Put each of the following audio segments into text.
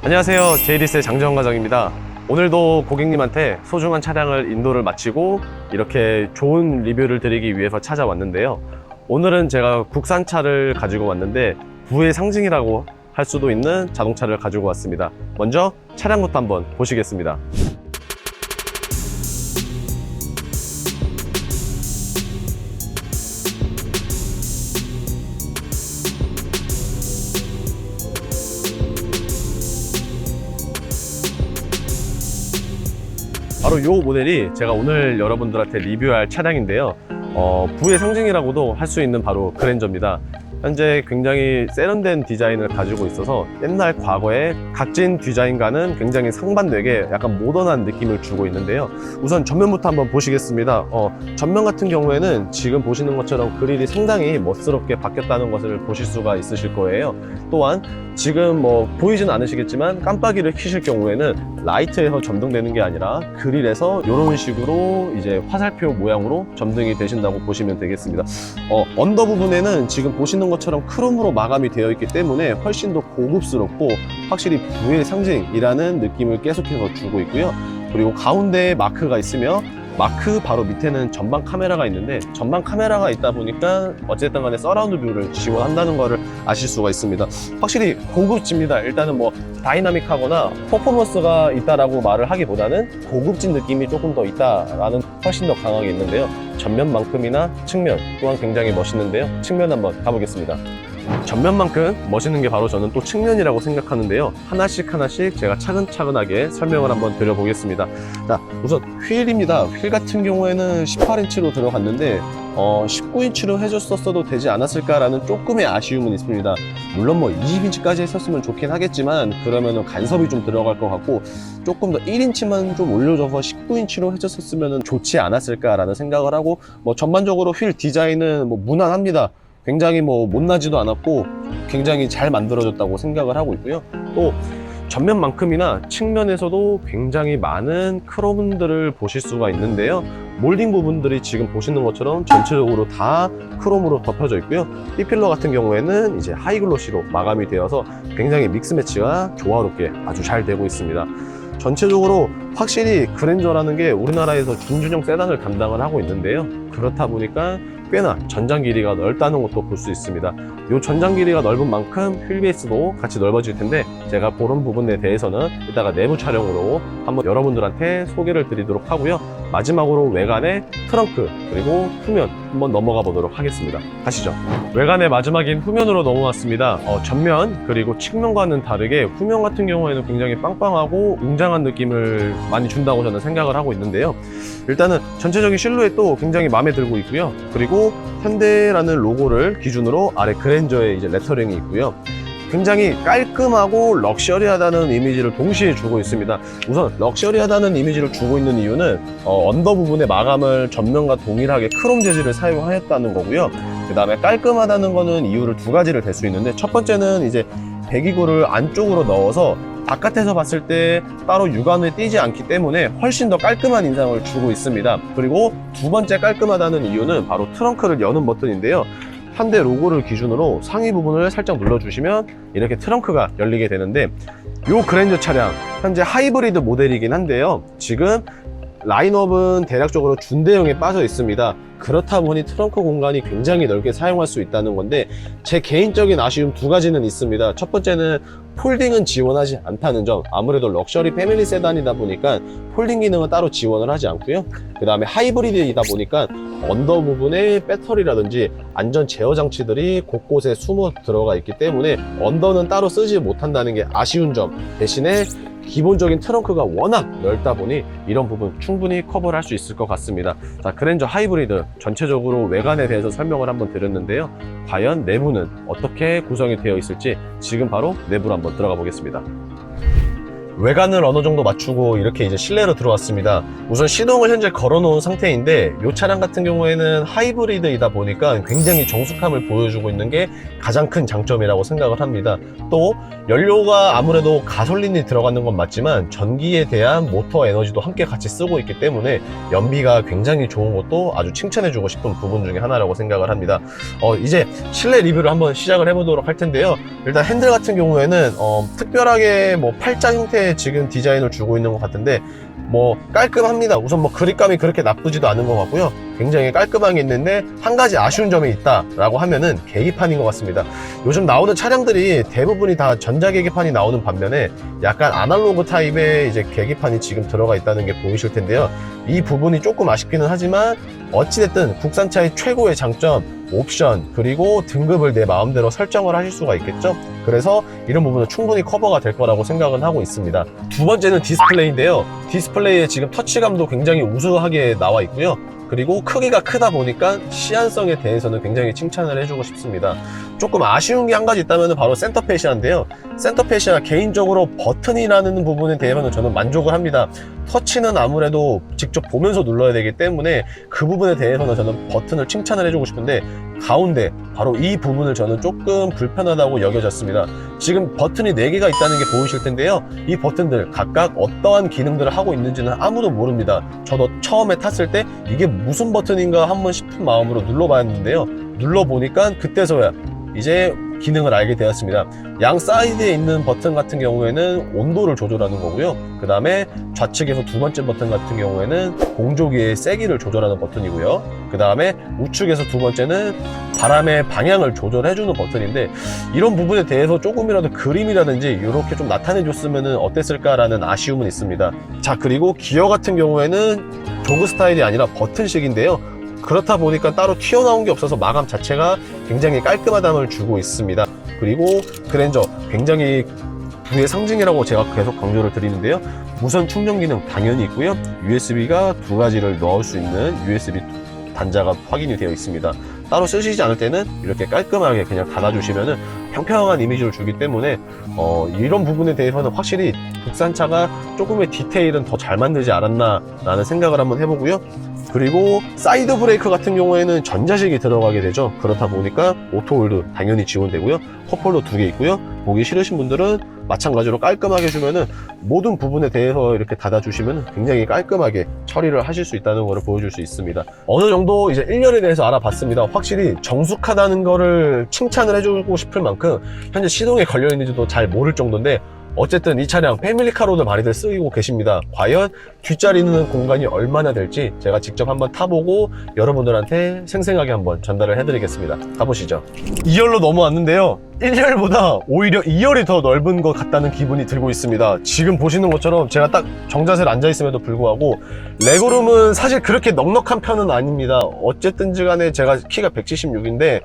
안녕하세요, 제이리스의 장재원 과장입니다. 오늘도 고객님한테 소중한 차량을 인도를 마치고 이렇게 좋은 리뷰를 드리기 위해서 찾아왔는데요. 오늘은 제가 국산차를 가지고 왔는데 부의 상징이라고 할 수도 있는 자동차를 가지고 왔습니다. 먼저 차량부터 한번 보시겠습니다. 바로 이 모델이 제가 오늘 여러분들한테 리뷰할 차량인데요. 부의 상징이라고도 할 수 있는 바로 그랜저입니다. 현재 굉장히 세련된 디자인을 가지고 있어서 옛날 과거의 각진 디자인과는 굉장히 상반되게 약간 모던한 느낌을 주고 있는데요. 우선 전면부터 한번 보시겠습니다. 전면 같은 경우에는 지금 보시는 것처럼 그릴이 상당히 멋스럽게 바뀌었다는 것을 보실 수가 있으실 거예요. 또한 지금 보이지는 않으시겠지만 깜빡이를 켜실 경우에는 라이트에서 점등되는 게 아니라 그릴에서 이런 식으로 이제 화살표 모양으로 점등이 되신다고 보시면 되겠습니다. 언더 부분에는 지금 보시는 것처럼 크롬으로 마감이 되어 있기 때문에 훨씬 더 고급스럽고 확실히 부의 상징이라는 느낌을 계속해서 주고 있고요. 그리고 가운데에 마크가 있으며 마크 바로 밑에는 전방 카메라가 있는데 전방 카메라가 있다 보니까 어쨌든 간에 서라운드 뷰를 지원한다는 것을 아실 수가 있습니다. 확실히 고급집니다. 일단은 다이나믹하거나 퍼포먼스가 있다라고 말을 하기보다는 고급진 느낌이 조금 더 있다라는 훨씬 더 강하게 있는데요. 전면만큼이나 측면 또한 굉장히 멋있는데요. 측면 한번 가보겠습니다. 전면만큼 멋있는 게 바로 저는 또 측면이라고 생각하는데요. 하나씩 제가 차근차근하게 설명을 한번 드려보겠습니다. 자, 우선 휠입니다. 휠 같은 경우에는 18인치로 들어갔는데 19인치로 해줬었어도 되지 않았을까라는 조금의 아쉬움은 있습니다. 물론 20인치까지 했었으면 좋긴 하겠지만 그러면은 간섭이 좀 들어갈 것 같고 조금 더 1인치만 좀 올려줘서 19인치로 해줬었으면 좋지 않았을까라는 생각을 하고 전반적으로 휠 디자인은 무난합니다. 굉장히 못나지도 않았고 굉장히 잘 만들어졌다고 생각을 하고 있고요. 또 전면만큼이나 측면에서도 굉장히 많은 크롬들을 보실 수가 있는데요. 몰딩 부분들이 지금 보시는 것처럼 전체적으로 다 크롬으로 덮여져 있고요. B필러 같은 경우에는 이제 하이글로시로 마감이 되어서 굉장히 믹스 매치가 조화롭게 아주 잘 되고 있습니다. 전체적으로 확실히 그랜저라는 게 우리나라에서 준준형 세단을 담당을 하고 있는데요. 그렇다 보니까 꽤나 전장 길이가 넓다는 것도 볼 수 있습니다. 이 전장 길이가 넓은 만큼 휠베이스도 같이 넓어질 텐데 제가 그런 부분에 대해서는 이따가 내부 촬영으로 한번 여러분들한테 소개를 드리도록 하고요. 마지막으로 외관의 트렁크 그리고 후면 한번 넘어가 보도록 하겠습니다. 가시죠. 외관의 마지막인 후면으로 넘어왔습니다. 전면 그리고 측면과는 다르게 후면 같은 경우에는 굉장히 빵빵하고 웅장한 느낌을 많이 준다고 저는 생각을 하고 있는데요. 일단은 전체적인 실루엣도 굉장히 마음에 들고 있고요. 그리고 현대라는 로고를 기준으로 아래 그랜저에 이제 레터링이 있고요. 굉장히 깔끔하고 럭셔리하다는 이미지를 동시에 주고 있습니다. 우선 럭셔리하다는 이미지를 주고 있는 이유는 언더 부분의 마감을 전면과 동일하게 크롬 재질을 사용하였다는 거고요. 그 다음에 깔끔하다는 거는 이유를 두 가지를 댈 수 있는데 첫 번째는 이제 배기구를 안쪽으로 넣어서 바깥에서 봤을 때 따로 육안에 띄지 않기 때문에 훨씬 더 깔끔한 인상을 주고 있습니다. 그리고 두 번째 깔끔하다는 이유는 바로 트렁크를 여는 버튼인데요. 현대 로고를 기준으로 상위 부분을 살짝 눌러주시면 이렇게 트렁크가 열리게 되는데 이 그랜저 차량 현재 하이브리드 모델이긴 한데요. 지금 라인업은 대략적으로 준대형에 빠져 있습니다. 그렇다 보니 트렁크 공간이 굉장히 넓게 사용할 수 있다는 건데 제 개인적인 아쉬움 두 가지는 있습니다. 첫 번째는 폴딩은 지원하지 않다는 점. 아무래도 럭셔리 패밀리 세단이다 보니까 폴딩 기능은 따로 지원을 하지 않고요. 그 다음에 하이브리드이다 보니까 언더 부분에 배터리라든지 안전 제어 장치들이 곳곳에 숨어 들어가 있기 때문에 언더는 따로 쓰지 못한다는 게 아쉬운 점. 대신에 기본적인 트렁크가 워낙 넓다 보니 이런 부분 충분히 커버를 할 수 있을 것 같습니다. 자, 그랜저 하이브리드 전체적으로 외관에 대해서 설명을 한번 드렸는데요. 과연 내부는 어떻게 구성이 되어 있을지 지금 바로 내부로 한번 들어가 보겠습니다. 외관을 어느 정도 맞추고 이렇게 이제 실내로 들어왔습니다. 우선 시동을 현재 걸어놓은 상태인데 이 차량 같은 경우에는 하이브리드이다 보니까 굉장히 정숙함을 보여주고 있는 게 가장 큰 장점이라고 생각을 합니다. 또 연료가 아무래도 가솔린이 들어가는 건 맞지만 전기에 대한 모터 에너지도 함께 같이 쓰고 있기 때문에 연비가 굉장히 좋은 것도 아주 칭찬해주고 싶은 부분 중에 하나라고 생각을 합니다. 이제 실내 리뷰를 한번 시작을 해보도록 할 텐데요. 일단 핸들 같은 경우에는 특별하게 뭐 팔자 형태의 지금 디자인을 주고 있는 것 같은데 뭐 깔끔합니다. 우선 뭐 그립감이 그렇게 나쁘지도 않은 것 같고요. 굉장히 깔끔하게 있는데 한 가지 아쉬운 점이 있다라고 하면은 계기판인 것 같습니다. 요즘 나오는 차량들이 대부분이 다 전자계기판이 나오는 반면에 약간 아날로그 타입의 이제 계기판이 지금 들어가 있다는 게 보이실 텐데요. 이 부분이 조금 아쉽기는 하지만 어찌됐든 국산차의 최고의 장점, 옵션, 그리고 등급을 내 마음대로 설정을 하실 수가 있겠죠. 그래서 이런 부분은 충분히 커버가 될 거라고 생각은 하고 있습니다. 두 번째는 디스플레이인데요. 디스플레이에 지금 터치감도 굉장히 우수하게 나와 있고요. 그리고 크기가 크다 보니까 시안성에 대해서는 굉장히 칭찬을 해주고 싶습니다. 조금 아쉬운 게 한 가지 있다면 바로 센터 페시아인데요. 센터 페시아 개인적으로 버튼이라는 부분에 대해서는 저는 만족을 합니다. 터치는 아무래도 직접 보면서 눌러야 되기 때문에 그 부분에 대해서는 저는 버튼을 칭찬을 해주고 싶은데 가운데 바로 이 부분을 저는 조금 불편하다고 여겨졌습니다. 지금 버튼이 4개가 있다는 게 보이실 텐데요. 이 버튼들 각각 어떠한 기능들을 하고 있는지는 아무도 모릅니다. 저도 처음에 탔을 때 이게 무슨 버튼인가 한번 싶은 마음으로 눌러봤는데요. 눌러보니까 그때서야 이제 기능을 알게 되었습니다. 양 사이드에 있는 버튼 같은 경우에는 온도를 조절하는 거고요. 그 다음에 좌측에서 두 번째 버튼 같은 경우에는 공조기의 세기를 조절하는 버튼이고요. 그 다음에 우측에서 두 번째는 바람의 방향을 조절해주는 버튼인데 이런 부분에 대해서 조금이라도 그림이라든지 이렇게 좀 나타내 줬으면 어땠을까라는 아쉬움은 있습니다. 자, 그리고 기어 같은 경우에는 조그 스타일이 아니라 버튼식인데요. 그렇다 보니까 따로 튀어나온 게 없어서 마감 자체가 굉장히 깔끔하다움을 주고 있습니다. 그리고 그랜저 굉장히 부의 상징이라고 제가 계속 강조를 드리는데요. 무선 충전 기능 당연히 있고요. USB가 2가지를 넣을 수 있는 USB 단자가 확인이 되어 있습니다. 따로 쓰시지 않을 때는 이렇게 깔끔하게 그냥 닫아주시면 평평한 이미지를 주기 때문에 이런 부분에 대해서는 확실히 국산차가 조금의 디테일은 더 잘 만들지 않았나 라는 생각을 한번 해보고요. 그리고 사이드 브레이크 같은 경우에는 전자식이 들어가게 되죠. 그렇다 보니까 오토홀드 당연히 지원되고요. 컵홀더 2개 있고요. 보기 싫으신 분들은 마찬가지로 깔끔하게 해주면은 모든 부분에 대해서 이렇게 닫아주시면 굉장히 깔끔하게 처리를 하실 수 있다는 것을 보여줄 수 있습니다. 어느 정도 이제 1년에 대해서 알아봤습니다. 확실히 정숙하다는 거를 칭찬을 해주고 싶을 만큼 현재 시동에 걸려있는지도 잘 모를 정도인데 어쨌든 이 차량 패밀리카로도 많이들 쓰고 계십니다. 과연 뒷자리는 공간이 얼마나 될지 제가 직접 한번 타보고 여러분들한테 생생하게 한번 전달을 해드리겠습니다. 가보시죠. 2열로 넘어왔는데요. 1열보다 오히려 2열이 더 넓은 것 같다는 기분이 들고 있습니다. 지금 보시는 것처럼 제가 딱 정자세로 앉아있음에도 불구하고 레그룸은 사실 그렇게 넉넉한 편은 아닙니다. 어쨌든지 간에 제가 키가 176인데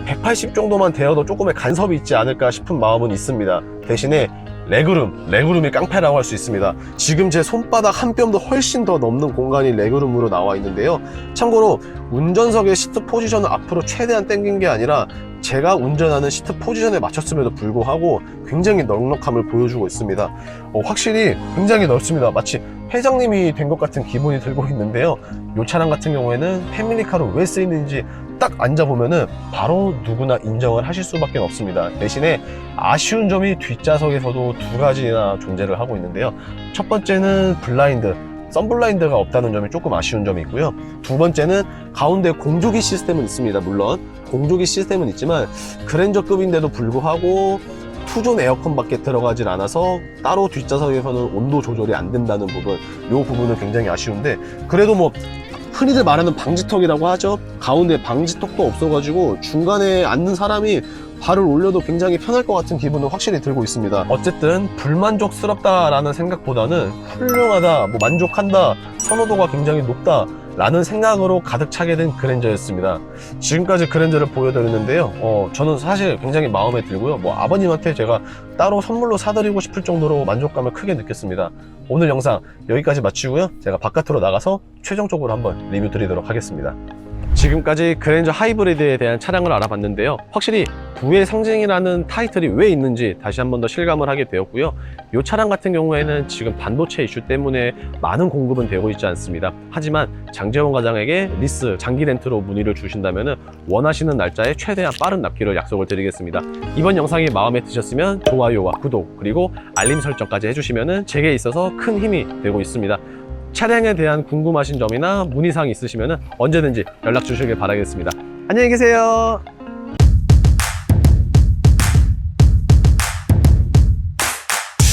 180 정도만 되어도 조금의 간섭이 있지 않을까 싶은 마음은 있습니다. 대신에 레그룸이 깡패라고 할 수 있습니다. 지금 제 손바닥 한 뼘도 훨씬 더 넘는 공간이 레그룸으로 나와 있는데요. 참고로 운전석의 시트 포지션을 앞으로 최대한 당긴 게 아니라 제가 운전하는 시트 포지션에 맞췄음에도 불구하고 굉장히 넉넉함을 보여주고 있습니다. 확실히 굉장히 넓습니다. 마치 회장님이 된 것 같은 기분이 들고 있는데요. 이 차량 같은 경우에는 패밀리카로 왜 쓰이는지 딱 앉아보면은 바로 누구나 인정을 하실 수밖에 없습니다. 대신에 아쉬운 점이 뒷좌석에서도 2가지나 존재를 하고 있는데요. 첫 번째는 선블라인드가 없다는 점이 조금 아쉬운 점이 있고요. 두 번째는 가운데 공조기 시스템은 있습니다. 물론 공조기 시스템은 있지만 그랜저급인데도 불구하고 투존 에어컨밖에 들어가질 않아서 따로 뒷좌석에서는 온도 조절이 안 된다는 부분, 이 부분은 굉장히 아쉬운데 그래도 뭐 흔히들 말하는 방지턱이라고 하죠. 가운데 방지턱도 없어가지고 중간에 앉는 사람이 발을 올려도 굉장히 편할 것 같은 기분은 확실히 들고 있습니다. 어쨌든 불만족스럽다라는 생각보다는 훌륭하다, 만족한다, 선호도가 굉장히 높다 라는 생각으로 가득 차게 된 그랜저였습니다. 지금까지 그랜저를 보여드렸는데요. 저는 사실 굉장히 마음에 들고요. 아버님한테 제가 따로 선물로 사드리고 싶을 정도로 만족감을 크게 느꼈습니다. 오늘 영상 여기까지 마치고요. 제가 바깥으로 나가서 최종적으로 한번 리뷰 드리도록 하겠습니다. 지금까지 그랜저 하이브리드에 대한 차량을 알아봤는데요. 확실히 부의 상징이라는 타이틀이 왜 있는지 다시 한 번 더 실감을 하게 되었고요. 이 차량 같은 경우에는 지금 반도체 이슈 때문에 많은 공급은 되고 있지 않습니다. 하지만 장재원 과장에게 리스 장기 렌트로 문의를 주신다면 원하시는 날짜에 최대한 빠른 납기를 약속을 드리겠습니다. 이번 영상이 마음에 드셨으면 좋아요와 구독 그리고 알림 설정까지 해주시면 제게 있어서 큰 힘이 되고 있습니다. 차량에 대한 궁금하신 점이나 문의사항 있으시면 언제든지 연락 주시길 바라겠습니다. 안녕히 계세요.